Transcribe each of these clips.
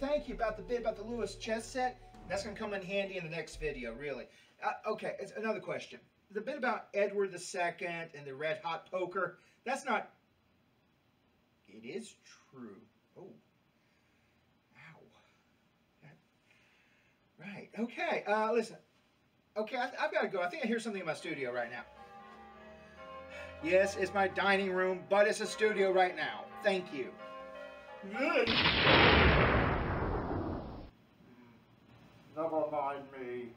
thank you about the bit about the Lewis chess set. That's going to come in handy in the next video, really. Okay, it's another question. The bit about Edward II and the red hot poker, that's not... It is true. Oh. Ow. Right, okay, listen. Okay, I've got to go. I think I hear something in my studio right now. Yes, it's my dining room, but it's a studio right now. Thank you. Never mind me.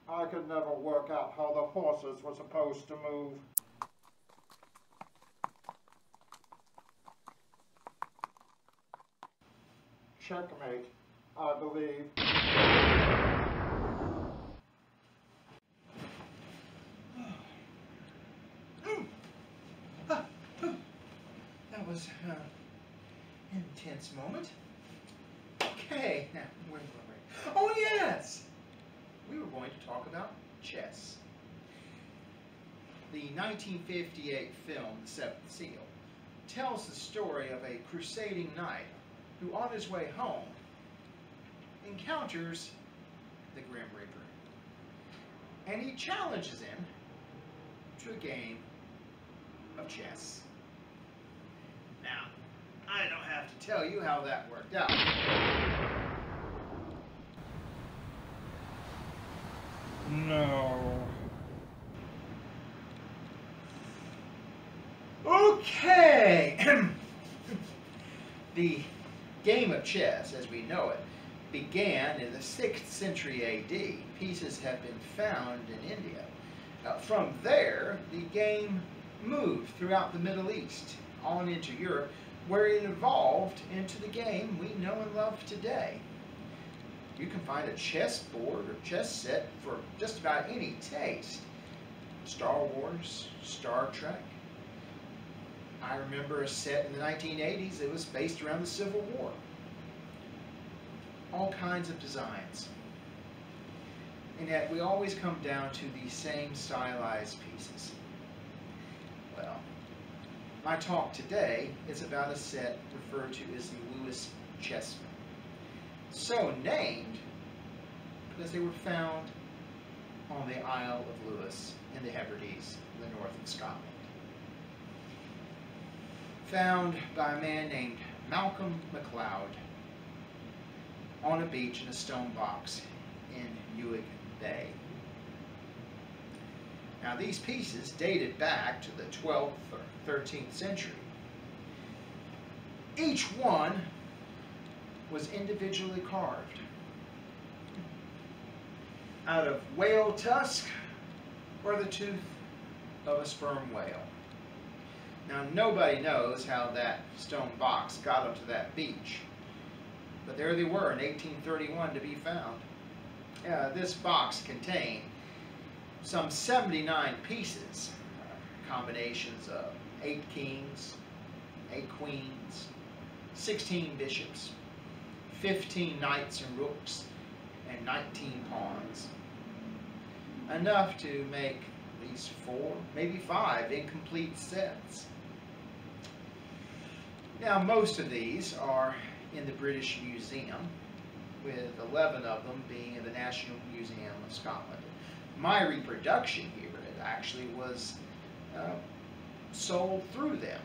I could never work out how the horses were supposed to move. Checkmate, I believe. That was an intense moment. Okay, now, where were we? Oh, yes! We were going to talk about chess. The 1958 film, The Seventh Seal, tells the story of a crusading knight who, on his way home, encounters the Grim Reaper. And he challenges him to a game of chess. Now, I don't have to tell you how that worked out. No. Okay! The game of chess, as we know it, began in the 6th century A.D. Pieces have been found in India. From there, the game moved throughout the Middle East, on into Europe, where it evolved into the game we know and love today. You can find a chessboard or chess set for just about any taste. Star Wars, Star Trek. I remember a set in the 1980s that was based around the Civil War. All kinds of designs. And yet we always come down to the same stylized pieces. Well, my talk today is about a set referred to as the Lewis Chessmen. So named because they were found on the Isle of Lewis in the Hebrides, in the north of Scotland. Found by a man named Malcolm MacLeod on a beach in a stone box in Uig Bay. Now these pieces dated back to the 12th or 13th century. Each one was individually carved out of whale tusk or the tooth of a sperm whale. Now nobody knows how that stone box got up to that beach, but there they were in 1831 to be found. This box contained some 79 pieces, combinations of 8 kings, 8 queens, 16 bishops, 15 knights and rooks, and 19 pawns. Enough to make at least 4, maybe 5 incomplete sets. Now most of these are in the British Museum, with 11 of them being in the National Museum of Scotland. My reproduction here, it actually was sold through them.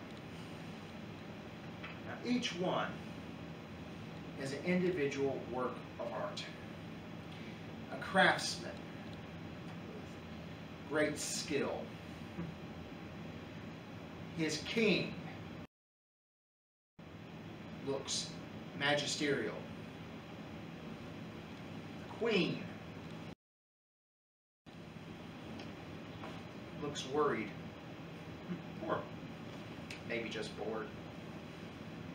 Now, each one is an individual work of art. A craftsman with great skill. His king looks magisterial. The queen looks worried, or maybe just bored.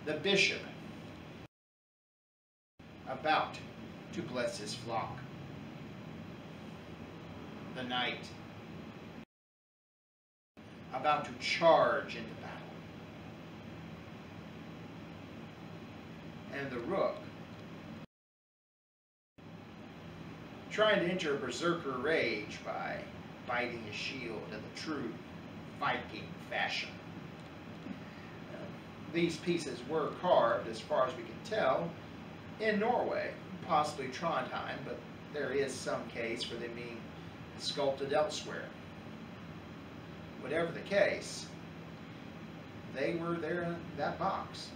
The bishop about to bless his flock. The knight about to charge into battle. And the rook trying to enter a berserker rage by biting his shield in the true Viking fashion. These pieces were carved, as far as we can tell, in Norway, possibly Trondheim, but there is some case for them being sculpted elsewhere. Whatever the case, they were there in that box,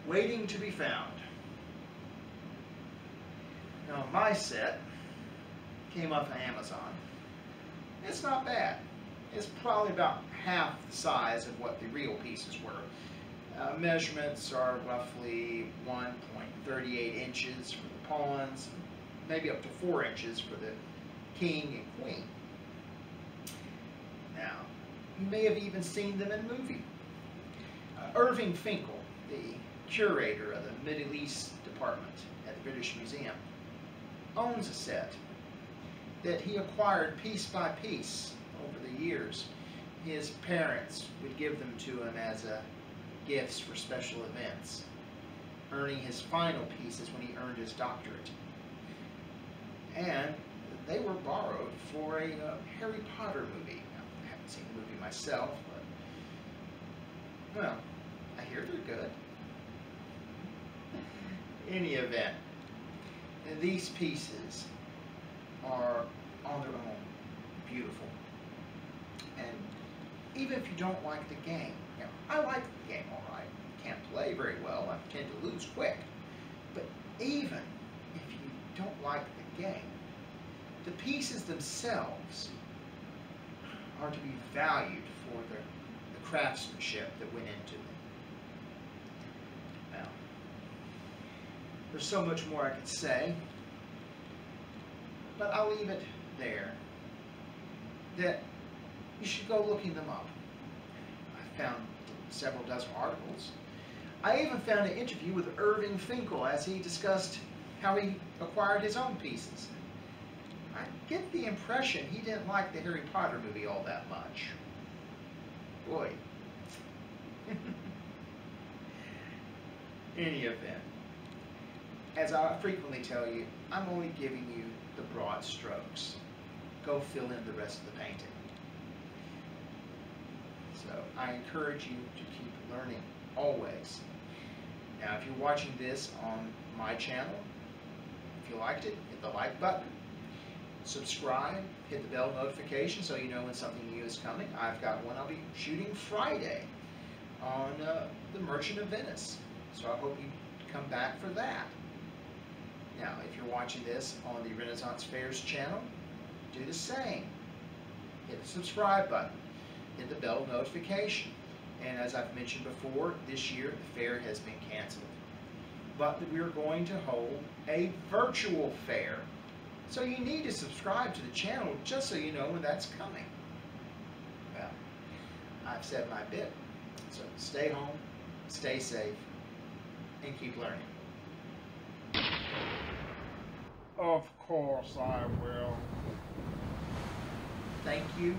waiting to be found. Now, my set came off of Amazon. It's not bad. It's probably about half the size of what the real pieces were. Measurements are roughly 1.38 inches for the pawns, maybe up to 4 inches for the king and queen. Now, you may have even seen them in a movie. Irving Finkel, the curator of the Middle East department at the British Museum, owns a set that he acquired piece by piece over the years. His parents would give them to him as gifts for special events, earning his final pieces when he earned his doctorate. And they were borrowed for a Harry Potter movie. Now, I haven't seen the movie myself, but, well, I hear they're good. In any event, these pieces are on their own beautiful. And even if you don't like the game, you know, I like the game all right. Can't play very well. I tend to lose quick. But even if you don't like the game, the pieces themselves are to be valued for the craftsmanship that went into them. Now, there's so much more I could say, but I'll leave it there, that you should go looking them up. I found several dozen articles. I even found an interview with Irving Finkel as he discussed how he acquired his own pieces. I get the impression he didn't like the Harry Potter movie all that much. Boy. In any event, as I frequently tell you, I'm only giving you the broad strokes. Go fill in the rest of the painting. So I encourage you to keep learning, always. Now, if you're watching this on my channel, if you liked it, hit the like button. Subscribe, hit the bell notification so you know when something new is coming. I've got one I'll be shooting Friday on the Merchant of Venice. So I hope you come back for that. Now, if you're watching this on the Renaissance Fairs channel, do the same. Hit the subscribe button. Hit the bell notification. And as I've mentioned before, this year the fair has been canceled. But we're going to hold a virtual fair. So you need to subscribe to the channel just so you know when that's coming. Well, I've said my bit. So stay home, stay safe, and keep learning. Of course I will. Thank you